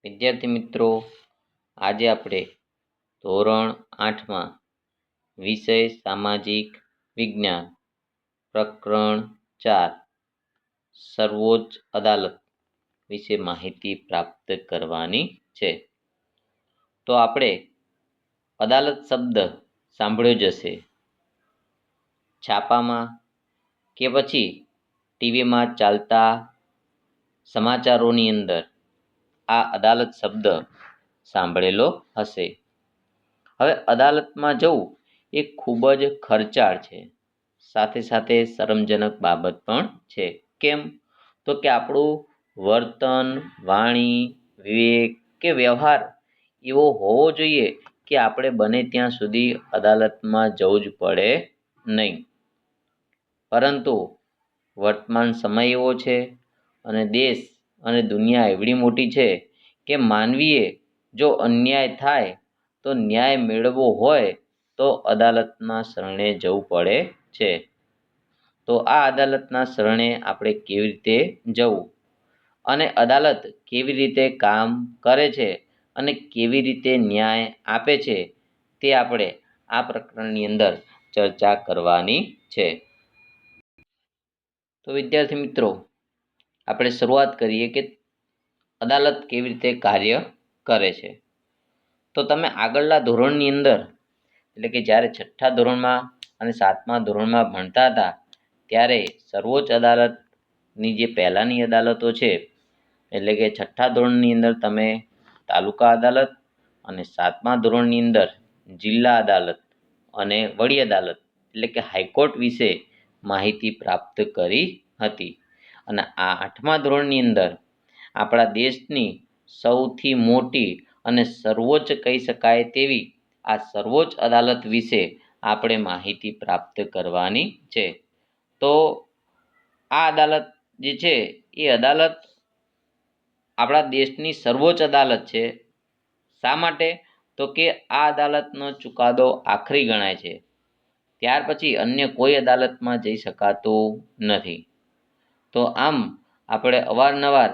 વિદ્યાર્થી મિત્રો, આજે આપણે ધોરણ 8માં વિષય સામાજિક વિજ્ઞાન પ્રકરણ 4 સર્વોચ્ચ અદાલત વિશે માહિતી પ્રાપ્ત કરવાની છે. તો આપણે અદાલત શબ્દ સાંભળ્યો જ હશે. છાપામાં કે પછી ટીવીમાં ચાલતા સમાચારોની અંદર આ અદાલત શબ્દ સાંભળેલો હશે. હવે અદાલતમાં જવું એ ખૂબ જ ખર્ચાળ છે, સાથે સાથે શરમજનક બાબત પણ છે. કેમ? તો કે આપણું વર્તન, વાણી, વિવેક કે વ્યવહાર એવો હોવો જોઈએ કે આપણે બને ત્યાં સુધી અદાલતમાં જવું જ પડે નહીં. પરંતુ વર્તમાન સમય એવો છે અને દેશ અને દુનિયા એવડી મોટી છે કે માનવીએ જો અન્યાય થાય તો ન્યાય મેળવવો હોય તો અદાલતના શરણે જવું પડે છે. તો આ અદાલતના શરણે આપણે કેવી રીતે જવું અને અદાલત કેવી રીતે કામ કરે છે અને કેવી રીતે ન્યાય આપે છે તે આપણે આ પ્રકરણની અંદર ચર્ચા કરવાની છે. તો વિદ્યાર્થી મિત્રો, આપણે શરૂઆત કરીએ કે અદાલત કેવી રીતે કાર્ય કરે છે. તો તમે આગળના ધોરણની અંદર, એટલે કે જ્યારે 6થા ધોરણમાં અને 7મા ધોરણમાં ભણતા હતા ત્યારે સર્વોચ્ચ અદાલતની જે પહેલાંની અદાલતો છે, એટલે કે 6થા ધોરણની અંદર તમે તાલુકા અદાલત અને 7મા ધોરણની અંદર જિલ્લા અદાલત અને વડી અદાલત એટલે કે હાઈકોર્ટ વિશે માહિતી પ્રાપ્ત કરી હતી. અને આ 8મા ધોરણની અંદર આપણા દેશની સૌથી મોટી અને સર્વોચ્ચ કહી શકાય તેવી આ સર્વોચ્ચ અદાલત વિશે આપણે માહિતી પ્રાપ્ત કરવાની છે. તો આ અદાલત જે છે એ અદાલત આપણા દેશની સર્વોચ્ચ અદાલત છે. શા માટે? તો કે આ અદાલતનો ચુકાદો આખરી ગણાય છે. ત્યાર પછી અન્ય કોઈ અદાલતમાં જઈ શકાતું નથી. તો આમ આપણે અવારનવાર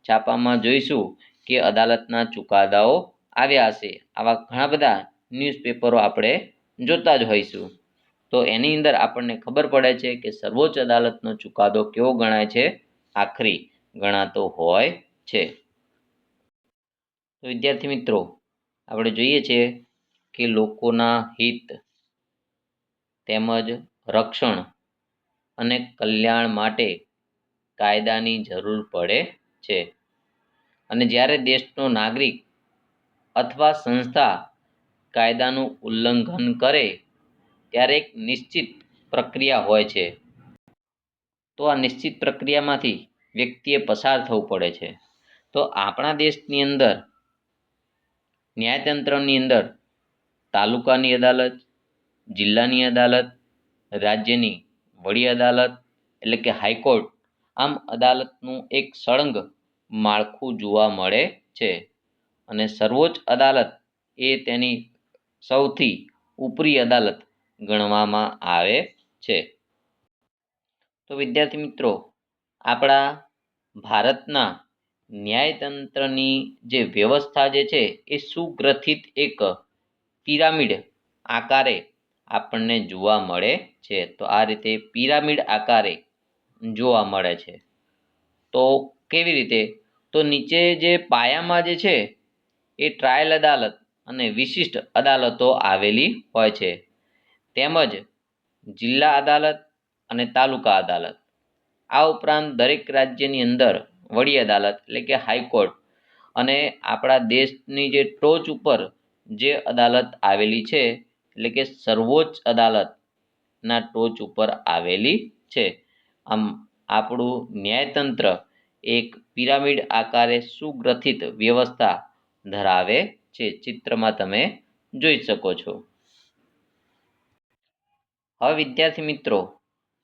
છાપામાં જોઈશું કે અદાલતના ચુકાદાઓ આવ્યા હશે. આવા ઘણા બધા ન્યૂઝપેપરો આપણે જોતા જ હોઈશું. તો એની અંદર આપણને ખબર પડે છે કે સર્વોચ્ચ અદાલતનો ચુકાદો કેવો ગણાય છે? આખરી ગણાતો હોય છે. તો વિદ્યાર્થી મિત્રો, આપણે જોઈએ છે કે લોકોના હિત તેમજ રક્ષણ અને કલ્યાણ માટે કાયદાની જરૂર પડે છે. અને જ્યારે દેશનો નાગરિક અથવા સંસ્થા કાયદાનું ઉલ્લંઘન કરે ત્યારે એક નિશ્ચિત પ્રક્રિયા હોય છે. તો આ નિશ્ચિત પ્રક્રિયામાંથી વ્યક્તિએ પસાર થવું પડે છે. તો આપણા દેશની અંદર ન્યાયતંત્રની અંદર તાલુકાની અદાલત, જિલ્લાની અદાલત, રાજ્યની વડી અદાલત એટલે કે હાઈકોર્ટ, આમ અદાલતનું એક સળંગ માળખું જોવા મળે છે. અને સર્વોચ્ચ અદાલત એ તેની સૌથી ઉપરી અદાલત ગણવામાં આવે છે. તો વિદ્યાર્થી મિત્રો, આપણા ભારતના ન્યાયતંત્રની જે વ્યવસ્થા જે છે એ સુગ્રથિત એક પિરામિડ આકારે આપણને જોવા મળે છે. તો આ રીતે પિરામિડ આકારે જોવા મળે છે. તો કેવી રીતે? તો નીચે જે પાયામાં જે છે એ ટ્રાયલ અદાલત અને વિશિષ્ટ અદાલતો આવેલી હોય છે. તેમજ જિલ્લા અદાલત અને તાલુકા અદાલત. આ ઉપરાંત દરેક રાજ્યની અંદર વડી અદાલત એટલે કે હાઈકોર્ટ અને આપણા દેશની જે ટોચ ઉપર જે અદાલત આવેલી છે એટલે કે સર્વોચ્ચ અદાલતના ટોચ ઉપર આવેલી છે. આમ આપણું ન્યાયતંત્ર એક પિરામિડ આકારે સુગ્રથિત વ્યવસ્થા ધરાવે છે. ચિત્રમાં તમે જોઈ શકો છો. હવે વિદ્યાર્થી મિત્રો,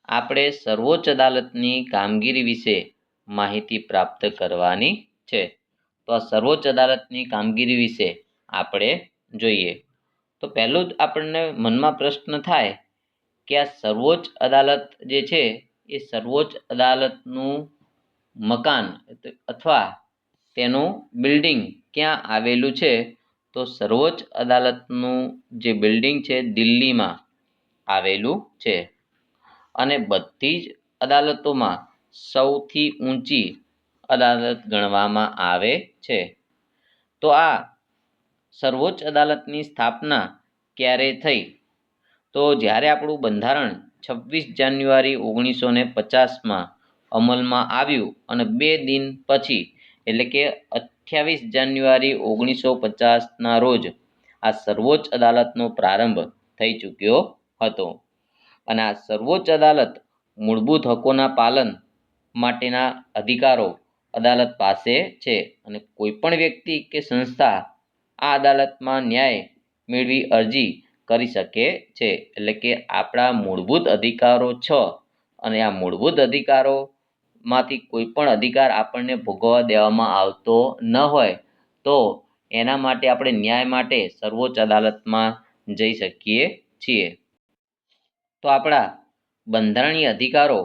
આપણે સર્વોચ્ચ અદાલતની કામગીરી વિશે માહિતી પ્રાપ્ત કરવાની છે. તો આ સર્વોચ્ચ અદાલતની કામગીરી વિશે આપણે જોઈએ. તો પહેલું જ આપણને મનમાં પ્રશ્ન થાય કે આ સર્વોચ્ચ અદાલત જે છે એ સર્વોચ્ચ અદાલતનું મકાન અથવા તેનું બિલ્ડિંગ ક્યાં આવેલું છે? તો સર્વોચ્ચ અદાલતનું જે બિલ્ડિંગ છે દિલ્હીમાં આવેલું છે અને બધી જ અદાલતોમાં સૌથી ઊંચી અદાલત ગણવામાં આવે છે. તો આ સર્વોચ્ચ અદાલતની સ્થાપના ક્યારે થઈ? તો જ્યારે આપણું બંધારણ 26 જાન્યુઆરી 1950માં અમલમાં આવ્યું અને 2 દિન પછી એટલે કે 28 જાન્યુઆરી 1950ના રોજ આ સર્વોચ્ચ અદાલતનો પ્રારંભ થઈ ચૂક્યો હતો અને આ સર્વોચ્ચ અદાલત મૂળભૂત હકોના પાલન માટેના અધિકારો અદાલત પાસે છે અને કોઈ પણ વ્યક્તિ કે સંસ્થા આ અદાલતમાં ન્યાય મેળવી અરજી કરી શકે છે. એટલે કે આપણા મૂળભૂત અધિકારો છે અને આ મૂળભૂત અધિકારોમાંથી કોઈ પણ અધિકાર આપણને ભોગવવા દેવામાં આવતો ન હોય તો એના માટે આપણે ન્યાય માટે સર્વોચ્ચ અદાલતમાં જઈ શકીએ છીએ. તો આપણા બંધારણીય અધિકારો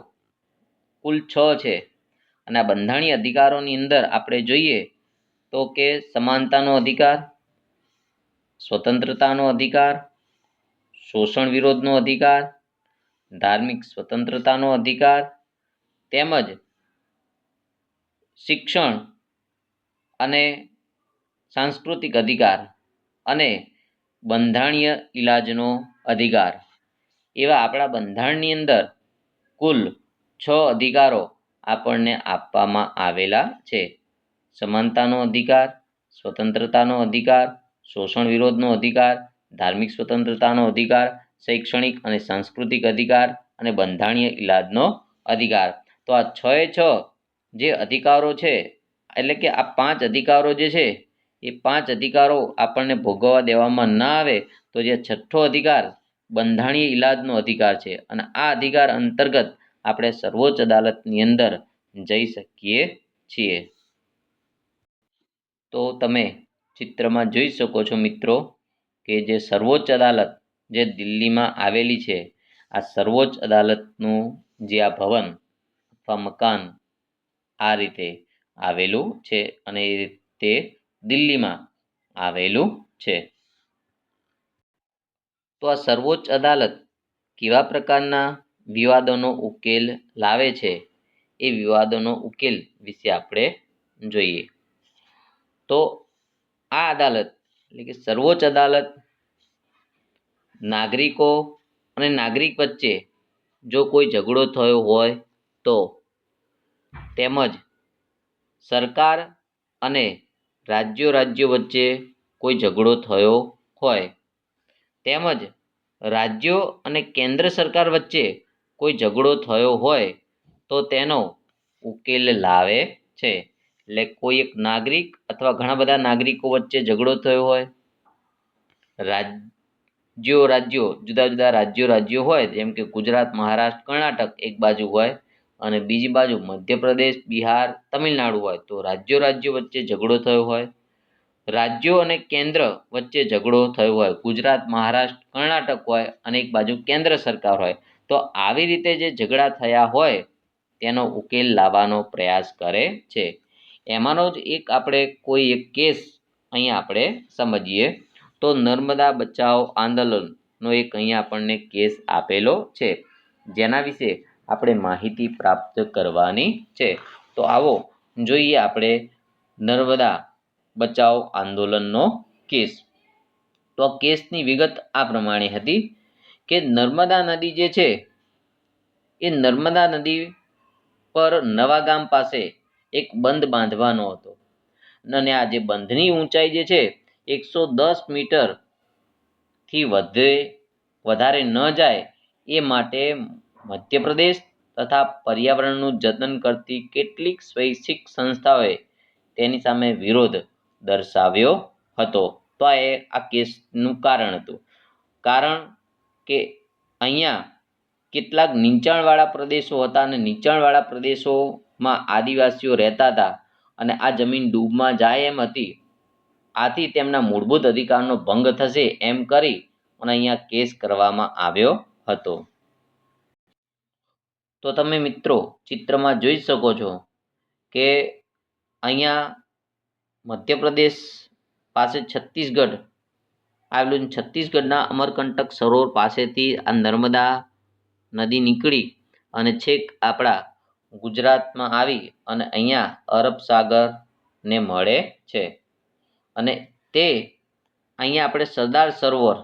કુલ 6 છે અને આ બંધારણીય અધિકારોની અંદર આપણે જોઈએ તો કે સમાનતાનો અધિકાર, સ્વતંત્રતાનો અધિકાર, શોષણ વિરોધનો અધિકાર, ધાર્મિક સ્વતંત્રતાનો અધિકાર તેમજ શિક્ષણ અને સાંસ્કૃતિક અધિકાર અને બંધારણીય ઇલાજનો અધિકાર એવા આપણા બંધારણની અંદર કુલ 6 અધિકારો આપણને આપવામાં આવેલા છે. સમાનતાનો અધિકાર, સ્વતંત્રતાનો અધિકાર, શોષણ વિરોધનો અધિકાર, ધાર્મિક સ્વતંત્રતાનો અધિકાર, શૈક્ષણિક અને સાંસ્કૃતિક અધિકાર અને બંધારણીય ઇલાજનો અધિકાર. તો આ 6 જે અધિકારો છે એટલે કે આ 5 અધિકારો જે છે એ 5 અધિકારો આપણને ભોગવવા દેવામાં ના આવે તો જે 6થો અધિકાર બંધારણીય ઇલાજનો અધિકાર છે અને આ અધિકાર અંતર્ગત આપણે સર્વોચ્ચ અદાલતની અંદર જઈ શકીએ છીએ. તો તમે ચિત્રમાં જોઈ શકો છો મિત્રો કે જે સર્વોચ્ચ અદાલત જે દિલ્હીમાં આવેલી છે આ સર્વોચ્ચ અદાલતનું જે આ ભવન અથવા મકાન આ રીતે આવેલું છે અને તે દિલ્હીમાં આવેલું છે. તો આ સર્વોચ્ચ અદાલત કેવા પ્રકારના વિવાદોનો ઉકેલ લાવે છે એ વિવાદોનો ઉકેલ વિશે આપણે જોઈએ. તો આ અદાલત એટલે કે સર્વોચ્ચ અદાલત નાગરિકો અને નાગરિક વચ્ચે જો કોઈ ઝઘડો થયો હોય તો તેમજ સરકાર અને રાજ્યો વચ્ચે કોઈ ઝઘડો થયો હોય તેમજ રાજ્યો અને કેન્દ્ર સરકાર વચ્ચે કોઈ ઝઘડો થયો હોય તો તેનો ઉકેલ લાવે છે. એટલે કોઈ એક નાગરિક અથવા ઘણા બધા નાગરિકો વચ્ચે ઝઘડો થયો હોય, જુદા જુદા રાજ્યો હોય જેમ કે ગુજરાત, મહારાષ્ટ્ર, કર્ણાટક એક બાજુ હોય અને બીજી બાજુ મધ્યપ્રદેશ, બિહાર, તમિલનાડુ હોય તો રાજ્યો વચ્ચે ઝઘડો થયો હોય, રાજ્યો અને કેન્દ્ર વચ્ચે ઝઘડો થયો હોય, ગુજરાત, મહારાષ્ટ્ર, કર્ણાટક હોય અને એક બાજુ કેન્દ્ર સરકાર હોય તો આવી રીતે જે ઝઘડા થયા હોય તેનો ઉકેલ લાવવાનો પ્રયાસ કરે છે. એમાંનો જ એક આપણે કોઈ એક કેસ અહીંયા આપણે સમજીએ તો નર્મદા બચાવ આંદોલનનો એક અહીંયા આપણને કેસ આપેલો છે જેના વિશે આપણે માહિતી પ્રાપ્ત કરવાની છે. તો આવો જોઈએ આપણે નર્મદા બચાવ આંદોલનનો કેસ. તો આ કેસની વિગત આ પ્રમાણે હતી કે નર્મદા નદી જે છે એ નર્મદા નદી પર નવા ગામ પાસે એક બંધ બાંધવાનો હતો અને આ જે બંધની ઊંચાઈ જે છે 110 મીટરથી વધારે ન જાય એ માટે મધ્યપ્રદેશ તથા પર્યાવરણનું જતન કરતી કેટલીક સ્વૈચ્છિક સંસ્થાઓએ તેની સામે વિરોધ દર્શાવ્યો હતો. તો આ કેસનું કારણ હતું. કારણ કે અહીંયા કેટલાક નીચાણવાળા પ્રદેશો હતા અને નીચાણવાળા પ્રદેશોમાં આદિવાસીઓ રહેતા હતા અને આ જમીન ડૂબમાં જાય એમ હતી. આથી તેમના મૂળભૂત અધિકારનો ભંગ થશે એમ કરી અને અહીંયા કેસ કરવામાં આવ્યો હતો. તો તમે મિત્રો ચિત્રમાં જોઈ શકો છો કે અહીંયા મધ્યપ્રદેશ પાસે છત્તીસગઢ આવેલું. છત્તીસગઢના અમરકંટક સરોવર પાસેથી આ નર્મદા નદી નીકળી અને છેક આપણા ગુજરાતમાં આવી અને અહીંયા અરબ સાગરને મળે છે. અને તે અહીંયા આપણે સરદાર સરોવર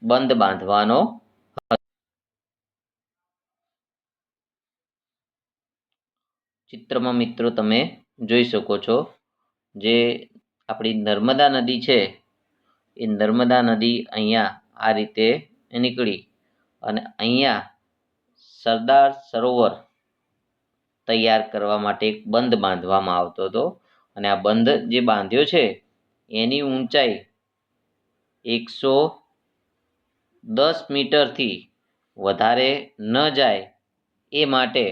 બંધ બાંધવાનો ચિત્રમાં મિત્રો તમે જોઈ શકો છો. જે આપણી નર્મદા નદી છે એ નર્મદા નદી અહીંયા આ રીતે નીકળી અને અહીંયા સરદાર સરોવર તૈયાર કરવા માટે એક બંધ બાંધવામાં આવતો હતો. અને આ બંધ જે બાંધ્યો છે એની ઊંચાઈ 110 મીટરથી વધારે ન જાય એ માટે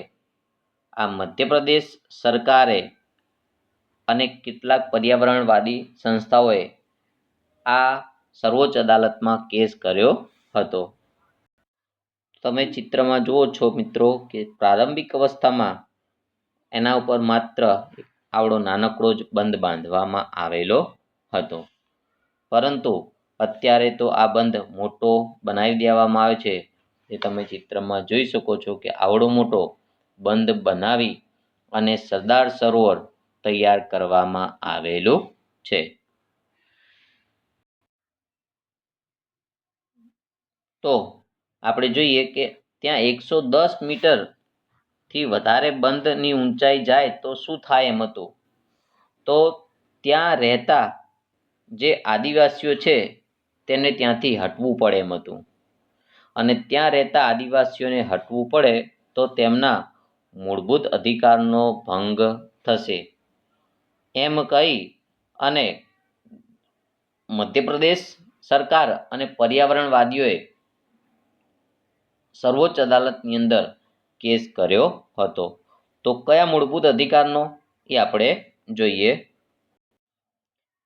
આ મધ્યપ્રદેશ સરકારે અને કેટલાક પર્યાવરણવાદી સંસ્થાઓએ આ સર્વોચ્ચ અદાલતમાં કેસ કર્યો હતો. તમે ચિત્રમાં જુઓ છો મિત્રો કે પ્રારંભિક અવસ્થામાં એના ઉપર માત્ર આવડો નાનકડો જ બંધ બાંધવામાં આવેલો હતો, પરંતુ અત્યારે તો આ બંધ મોટો બનાવી દેવામાં આવે છે. એ તમે ચિત્રમાં જોઈ શકો છો કે આવડો મોટો બંધ બનાવી અને સરદાર સરોવર તૈયાર કરવામાં આવેલું છે. તો આપણે જોઈએ કે ત્યાં 110 મીટરથી વધારે બંધની ઊંચાઈ જાય તો શું થાય એમ હતું. તો ત્યાં રહેતા જે આદિવાસીઓ છે તેને ત્યાંથી હટવું પડે એમ હતું. અને ત્યાં રહેતા આદિવાસીઓને હટવું પડે તો તેમના મૂળભૂત અધિકારનો ભંગ થશે એમ કહી અને મધ્યપ્રદેશ સરકાર અને પર્યાવરણવાદીઓએ સર્વોચ્ચ અદાલતની અંદર કેસ કર્યો હતો. તો કયા મૂળભૂત અધિકારનો એ આપણે જોઈએ.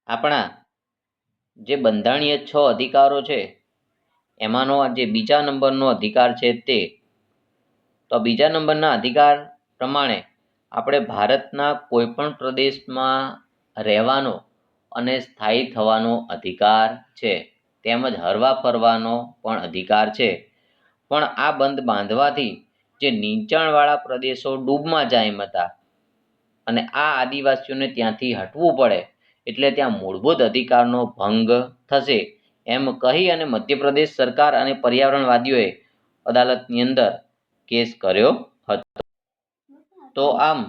આપણા જે બંધારણીય 6 અધિકારો છે એમાંનો જે બીજા નંબરનો અધિકાર છે તે, તો બીજા નંબરના અધિકાર પ્રમાણે આપણે ભારતના કોઈ પણ પ્રદેશમાં રહેવાનો અને સ્થાયી થવાનો અધિકાર છે, તેમજ હરવા ફરવાનો પણ અધિકાર છે. પણ આ બંધ બાંધવાથી જે નીચાણવાળા પ્રદેશો ડૂબમાં જાય એમ હતા અને આ આદિવાસીઓને ત્યાંથી હટવું પડે એટલે ત્યાં મૂળભૂત અધિકારનો ભંગ થશે એમ કહી અને મધ્યપ્રદેશ સરકાર અને પર્યાવરણવાદીઓએ અદાલતની અંદર કેસ કર્યો હતો. તો આમ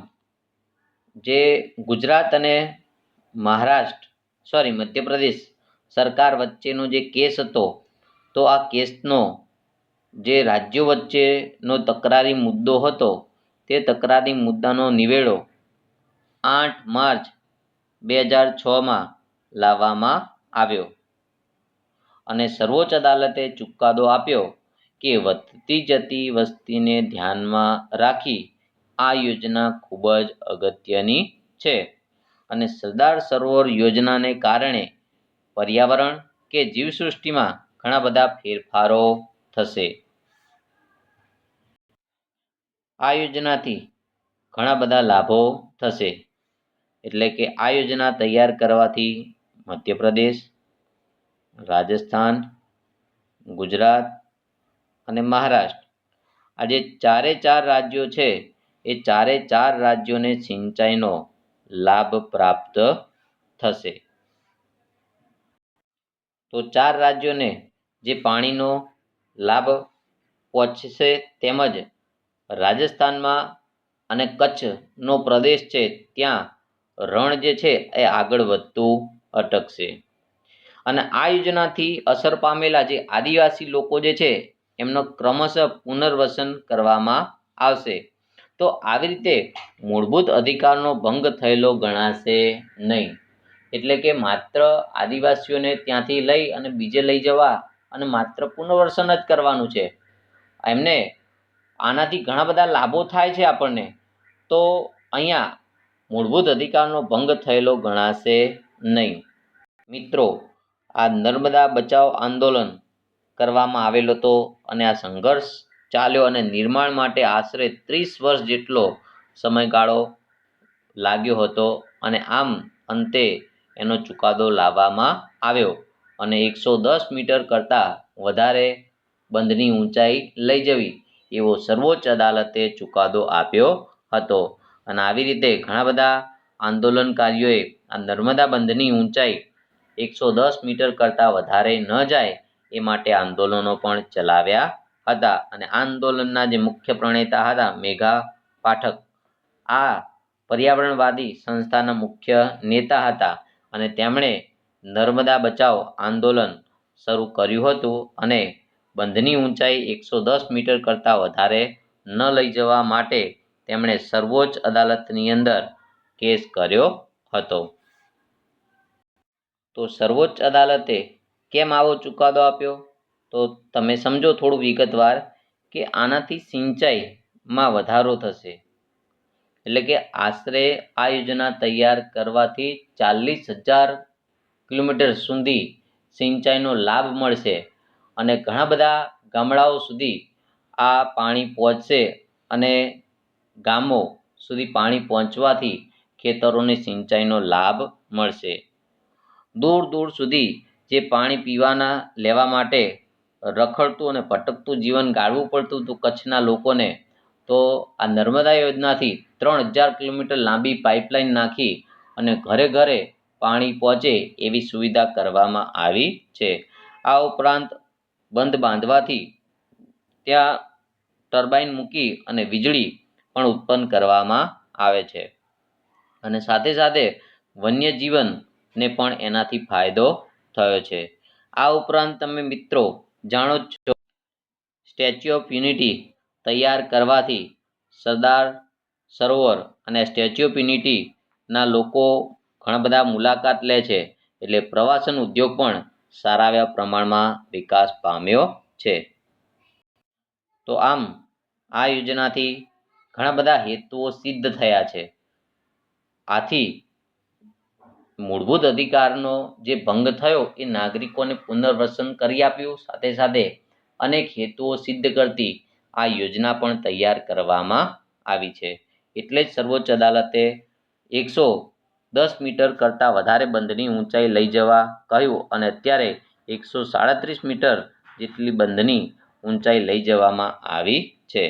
જે ગુજરાત અને મધ્યપ્રદેશ સરકાર વચ્ચેનો જે કેસ હતો, તો આ કેસનો જે રાજ્યો વચ્ચેનો તકરારી મુદ્દો હતો તે તકરારી મુદ્દાનો નિવેડો 8 માર્ચ 2006માં લાવવામાં આવ્યો અને સર્વોચ્ચ અદાલતે ચુકાદો આપ્યો કે વધતી જતી વસ્તીને ધ્યાનમાં રાખી આ યોજના ખૂબ જ અગત્યની છે અને સરદાર સરોવર યોજનાને કારણે પર્યાવરણ કે જીવસૃષ્ટિમાં ઘણા બધા ફેરફારો થશે. આ યોજનાથી ઘણા બધા લાભો થશે. એટલે કે આ યોજના તૈયાર કરવાથી મધ્યપ્રદેશ, રાજસ્થાન, ગુજરાત અને મહારાષ્ટ્ર આ જે 4 રાજ્યો છે એ 4 રાજ્યોને સિંચાઈનો લાભ પ્રાપ્ત થશે. તો 4 રાજ્યોને જે પાણીનો લાભ પહોંચશે, તેમજ રાજસ્થાનમાં અને કચ્છનો પ્રદેશ છે ત્યાં રણ જે છે એ આગળ વધતું અટકશે. અને આ યોજનાથી અસર પામેલા જે આદિવાસી લોકો જે છે એમનો ક્રમશઃ પુનર્વસન કરવામાં આવશે. તો આવી રીતે મૂળભૂત અધિકારનો ભંગ થયેલો ગણાશે નહીં. એટલે કે માત્ર આદિવાસીઓને ત્યાંથી લઈ અને બીજે લઈ જવા અને માત્ર પુનર્વસન જ કરવાનું છે. એમને આનાથી ઘણા બધા લાભો થાય છે આપણને, તો અહીંયા મૂળભૂત અધિકારનો ભંગ થયેલો ગણાશે નહીં. મિત્રો, આ નર્મદા બચાવ આંદોલન કરવામાં આવેલો હતો અને આ સંઘર્ષ ચાલ્યો અને નિર્માણ માટે આશરે 30 વર્ષ જેટલો સમયગાળો લાગ્યો હતો અને આમ અંતે એનો ચુકાદો લાવવામાં આવ્યો અને 110 મીટર કરતાં વધારે બંધની ઊંચાઈ લઈ જવી એવો સર્વોચ્ચ અદાલતે ચુકાદો આપ્યો હતો. અને આવી રીતે ઘણા બધા આંદોલનકારીઓએ આ નર્મદા બંધની ઊંચાઈ 110 મીટર કરતાં વધારે ન જાય એ માટે આંદોલનો પણ ચલાવ્યા હતા. અને આંદોલનના જે મુખ્ય પ્રણેતા હતા મેઘા પાઠક, આ પર્યાવરણવાદી સંસ્થાના મુખ્ય નેતા હતા અને તેમણે નર્મદા બચાવ આંદોલન શરૂ કર્યું હતું અને બંધની ઊંચાઈ 110 મીટર કરતાં વધારે ન લઈ જવા માટે તેમણે સર્વોચ્ચ અદાલતની અંદર કેસ કર્યો હતો. તો સર્વોચ્ચ અદાલતે કેમ આવો ચુકાદો આપ્યો? તો તમે સમજો થોડું વિગતવાર કે આનાથી સિંચાઈમાં વધારો થશે. એટલે કે આશરે આ યોજના તૈયાર કરવાથી 40,000 કિલોમીટર સુધી સિંચાઈનો લાભ મળશે અને ઘણા બધા ગામડાઓ સુધી આ પાણી પહોંચશે અને ગામો સુધી પાણી પહોંચવાથી ખેતરોને સિંચાઈનો લાભ મળશે. દૂર દૂર સુધી જે પાણી પીવાના લેવા માટે રખડતું અને ભટકતું જીવન ગાળવું પડતું હતું કચ્છના લોકોને, તો આ નર્મદા યોજનાથી 3,000 કિલોમીટર લાંબી પાઇપલાઇન નાખી અને ઘરે ઘરે પાણી પહોંચે એવી સુવિધા કરવામાં આવી છે. આ ઉપરાંત બંધ બાંધવાથી ત્યાં ટર્બાઇન મૂકી અને વીજળી પણ ઉત્પન્ન કરવામાં આવે છે અને સાથે સાથે વન્યજીવનને પણ એનાથી ફાયદો થયો છે. આ ઉપરાંત તમે મિત્રો જાણો જ છો, સ્ટેચ્યુ ઓફ યુનિટી તૈયાર કરવાથી સરદાર સરોવર અને સ્ટેચ્યુ ઓફ યુનિટીના લોકો ઘણા બધા મુલાકાત લે છે, એટલે પ્રવાસન ઉદ્યોગ પણ સારા એવા પ્રમાણમાં વિકાસ પામ્યો છે. તો આમ આ યોજનાથી ઘણા બધા હેતુઓ સિદ્ધ થયા છે. આથી મૂળભૂત અધિકારનો જે ભંગ થયો એ નાગરિકોને પુનર્વસન કરી આપ્યું, સાથે સાથે અનેક હેતુઓ સિદ્ધ કરતી આ યોજના પણ તૈયાર કરવામાં આવી છે. એટલે જ સર્વોચ્ચ અદાલતે 110 મીટર કરતાં વધારે બંધની ઊંચાઈ લઈ જવા કહ્યું અને અત્યારે 137 મીટર જેટલી બંધની ઊંચાઈ લઈ જવામાં આવી છે.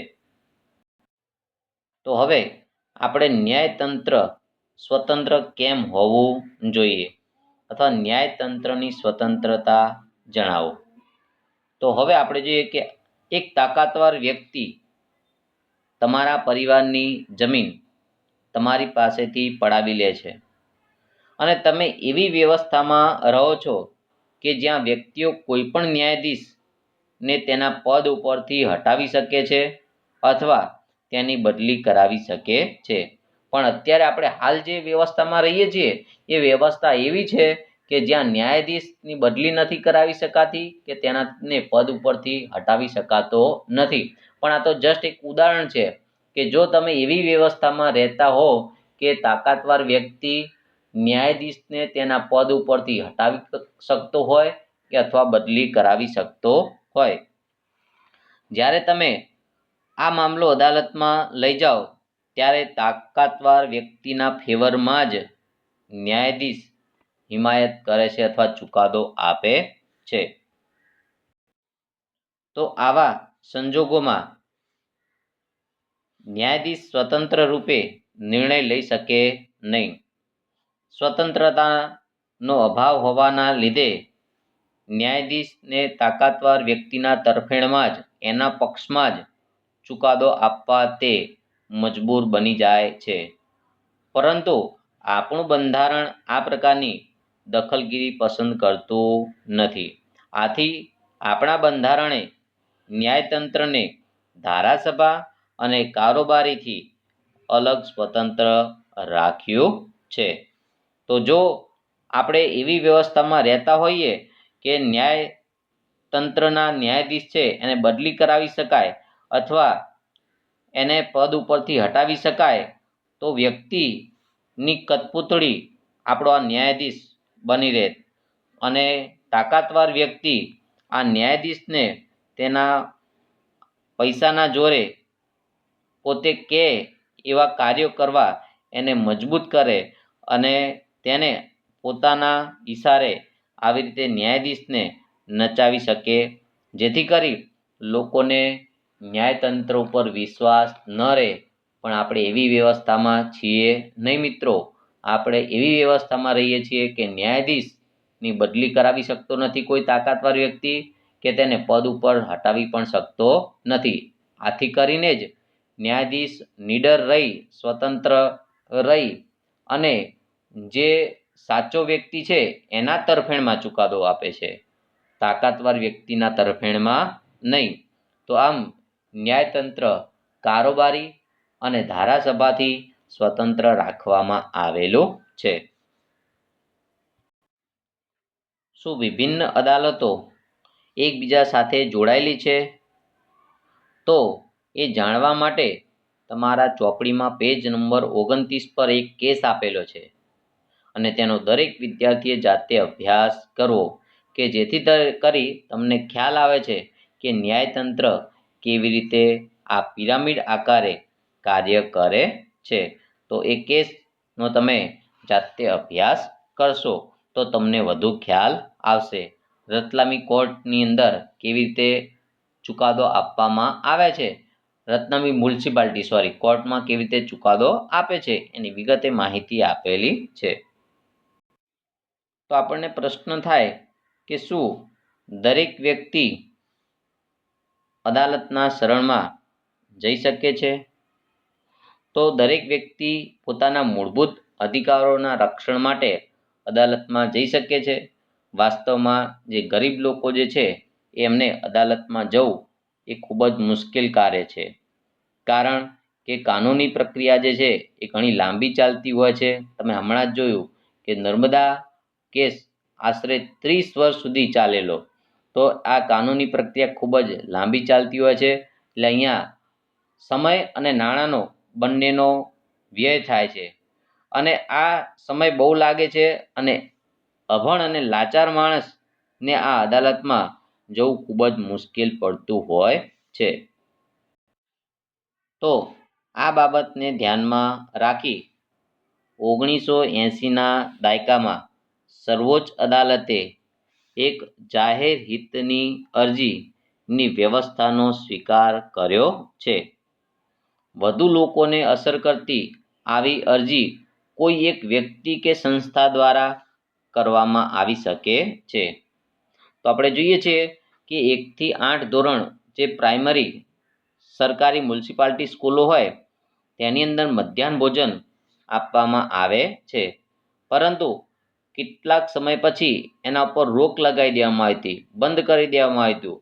તો હવે આપણે ન્યાયતંત્ર સ્વતંત્ર કેમ હોવું જોઈએ અથવા ન્યાયતંત્રની સ્વતંત્રતા જણાવો. તો હવે આપણે જોઈએ કે એક તાકાતવાર વ્યક્તિ તમારા પરિવારની જમીન તમારી પાસેથી પડાવી લે છે અને તમે એવી વ્યવસ્થામાં રહો છો કે જ્યાં વ્યક્તિઓ કોઈ પણ ન્યાયાધીશને તેના પદ ઉપરથી હટાવી શકે છે અથવા તેની બદલી કરાવી શકે છે. પણ અત્યારે આપણે હાલ જે વ્યવસ્થામાં રહીએ છીએ એ વ્યવસ્થા એવી છે કે જ્યાં ન્યાયાધીશની બદલી નથી કરાવી શકાતી કે તેનાને પદ ઉપરથી હટાવી શકાતો નથી. પણ આ તો જસ્ટ એક ઉદાહરણ છે કે જો તમે એવી વ્યવસ્થામાં રહેતા હો કે તાકાતવાર વ્યક્તિ ન્યાયાધીશને તેના પદ ઉપરથી હટાવી શકતો હોય કે અથવા બદલી કરાવી શકતો હોય, જ્યારે તમે આ મામલો અદાલતમાં લઈ જાઓ ત્યારે તાકાતવાર વ્યક્તિના ફેવરમાં જ ન્યાયાધીશ હિમાયત કરે છે અથવા ચુકાદો આપે છે. તો આવા સંજોગોમાં ન્યાયાધીશ સ્વતંત્ર રૂપે નિર્ણય લઈ શકે નહીં. સ્વતંત્રતાનો અભાવ હોવાના લીધે ન્યાયાધીશને તાકાતવાર વ્યક્તિના તરફેણમાં જ એના પક્ષમાં જ ચુકાદો આપવા તે મજબૂર બની જાય છે. પરંતુ આપણું બંધારણ આ પ્રકારની દખલગીરી પસંદ કરતું નથી. આથી આપણા બંધારણે ન્યાયતંત્રને ધારાસભા અને કારોબારીથી અલગ સ્વતંત્ર રાખ્યું છે. તો જો આપણે એવી વ્યવસ્થામાં રહેતા હોઈએ કે ન્યાયતંત્રના ન્યાયાધીશ છે એને બદલી કરાવી શકાય અથવા એને પદ ઉપરથી હટાવી શકાય, તો વ્યક્તિની કઠપૂતળી આપણો આ ન્યાયાધીશ બની રહે અને તાકાતવાર વ્યક્તિ આ ન્યાયાધીશને તેના પૈસાના જોરે પોતે એવા કાર્યો કરવા એને મજબૂત કરે અને તેને પોતાના ઈશારે આવી રીતે ન્યાયાધીશને નચાવી શકે, જેથી કરી લોકોને ન્યાયતંત્ર ઉપર વિશ્વાસ ન રહે. પણ આપણે એવી વ્યવસ્થામાં છીએ નહીં મિત્રો. આપણે એવી વ્યવસ્થામાં રહીએ છીએ કે ન્યાયાધીશની બદલી કરાવી શકતો નથી કોઈ તાકાતવાર વ્યક્તિ, કે તેને પદ ઉપર હટાવી પણ શકતો નથી. આથી કરીને જ ન્યાયાધીશ નીડર રહી, સ્વતંત્ર રહી અને જે સાચો વ્યક્તિ છે એના તરફેણમાં ચુકાદો આપે છે, તાકાતવાર વ્યક્તિના તરફેણમાં નહીં. તો આમ ન્યાયતંત્ર કારોબારી અને ધારાસભાથી સ્વતંત્ર રાખવામાં આવેલું છે. શું વિભિન્ન અદાલતો એકબીજા સાથે જોડાયેલી છે? તો એ જાણવા માટે તમારા ચોપડીમાં પેજ નંબર 29 પર એક કેસ આપેલો છે અને તેનો દરેક વિદ્યાર્થીએ જાતે અભ્યાસ કરવો, કે જેથી કરી તમને ખ્યાલ આવે છે કે ન્યાયતંત્ર કેવી રીતે આ પિરામિડ આકારે કાર્ય કરે છે. તો એ કેસનો તમે જાતે અભ્યાસ કરશો તો તમને વધુ ખ્યાલ આવશે. રતલામી કોર્ટની અંદર કેવી રીતે ચુકાદો આપવામાં આવે છે, રતલામી મ્યુનિસિપાલિટી કોર્ટમાં કેવી રીતે ચુકાદો આપે છે, એની વિગતે માહિતી આપેલી છે. તો આપણને પ્રશ્ન થાય કે શું દરેક વ્યક્તિ અદાલતના શરણમાં જઈ શકે છે? તો દરેક વ્યક્તિ પોતાના મૂળભૂત અધિકારોના રક્ષણ માટે અદાલતમાં જઈ શકે છે. વાસ્તવમાં જે ગરીબ લોકો જે છે એમને અદાલતમાં જવું એ ખૂબ જ મુશ્કેલ કાર્ય છે, કારણ કે કાનૂની પ્રક્રિયા જે છે એ ઘણી લાંબી ચાલતી હોય છે. તમે હમણાં જ જોયું કે નર્મદા કેસ આશરે 30 વર્ષ સુધી ચાલેલો. તો આ કાનૂની પ્રક્રિયા ખૂબ જ લાંબી ચાલતી હોય છે. એટલે અહીંયા સમય અને નાણાંનો બંનેનો વ્યય થાય છે અને આ સમય બહુ લાગે છે અને અભણ અને લાચાર માણસને આ અદાલતમાં જવું ખૂબ જ મુશ્કેલ પડતું હોય છે. તો આ બાબતને ધ્યાનમાં રાખી 1980ના દાયકામાં સર્વોચ્ચ અદાલતે એક જાહેર હિતની અરજીની વ્યવસ્થાનો સ્વીકાર કર્યો છે. વધુ લોકોને અસર કરતી આવી અરજી કોઈ એક વ્યક્તિ કે સંસ્થા દ્વારા કરવામાં આવી શકે છે. તો આપણે જોઈએ છીએ કે 1 થી 8 ધોરણ જે પ્રાઇમરી સરકારી મ્યુનિસિપાલિટી સ્કૂલો હોય તેની અંદર મધ્યાહન ભોજન આપવામાં આવે છે, પરંતુ કેટલાક સમય પછી એના ઉપર રોક લગાવી દેવામાં આવી હતી, બંધ કરી દેવામાં આવ્યું હતું.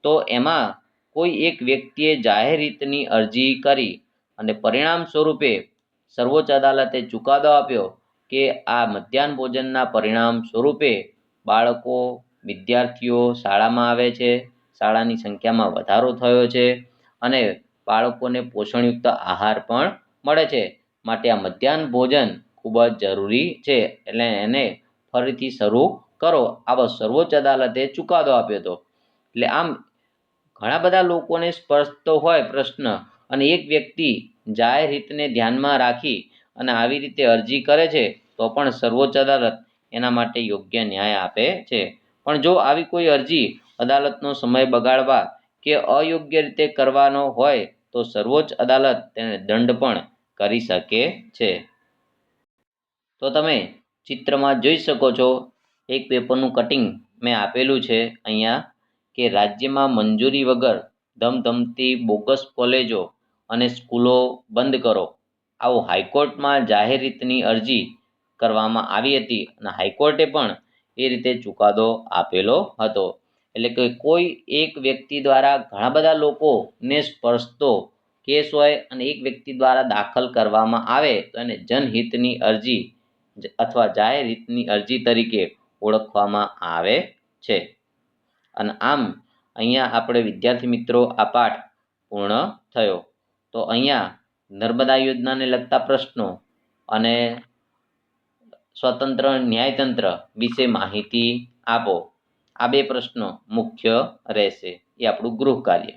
તો એમાં કોઈ એક વ્યક્તિએ જાહેર હિતની અરજી કરી અને પરિણામ સ્વરૂપે સર્વોચ્ચ અદાલતે ચુકાદો આપ્યો કે આ મધ્યાહન ભોજનના પરિણામ સ્વરૂપે બાળકો, વિદ્યાર્થીઓ શાળામાં આવે છે, શાળાની સંખ્યામાં વધારો થયો છે અને બાળકોને પોષણયુક્ત આહાર પણ મળે છે. માટે આ મધ્યાહન ભોજન ખૂબ જ જરૂરી છે, એટલે એને ફરીથી શરૂ કરો, આવો સર્વોચ્ચ અદાલતે ચુકાદો આપ્યો હતો. એટલે આમ ઘણા બધા લોકોને સ્પર્શતો હોય પ્રશ્ન અને એક વ્યક્તિ જાહેર હિતને ધ્યાનમાં રાખી અને આવી રીતે અરજી કરે છે તો પણ સર્વોચ્ચ અદાલત એના માટે યોગ્ય ન્યાય આપે છે. પણ જો આવી કોઈ અરજી અદાલતનો સમય બગાડવા કે અયોગ્ય રીતે કરવાનો હોય તો સર્વોચ્ચ અદાલત તેને દંડ પણ કરી શકે છે. તો તમે ચિત્રમાં જોઈ શકો છો, એક પેપરનું કટિંગ મેં આપેલું છે અહીંયા, કે રાજ્યમાં મંજૂરી વગર ધમધમતી બોગસ કોલેજો અને સ્કૂલો બંધ કરો, આવો હાઈકોર્ટમાં જાહેર હિતની અરજી કરવામાં આવી હતી અને હાઈકોર્ટે પણ એ રીતે ચુકાદો આપેલો હતો. એટલે કે કોઈ એક વ્યક્તિ દ્વારા ઘણા બધા લોકોને સ્પર્શતો કેસ હોય અને એક વ્યક્તિ દ્વારા દાખલ કરવામાં આવે તો એને જનહિતની અરજી અથવા જાહેર હિતની અરજી તરીકે ઓળખવામાં આવે છે. અને આમ અહીંયા આપણે વિદ્યાર્થી મિત્રો આ પાઠ પૂર્ણ થયો. તો અહીંયા નર્મદા યોજનાને લગતા પ્રશ્નો અને સ્વતંત્ર ન્યાયતંત્ર વિશે માહિતી આપો, આ 2 પ્રશ્નો મુખ્ય રહેશે. એ આપણું ગૃહ કાર્ય.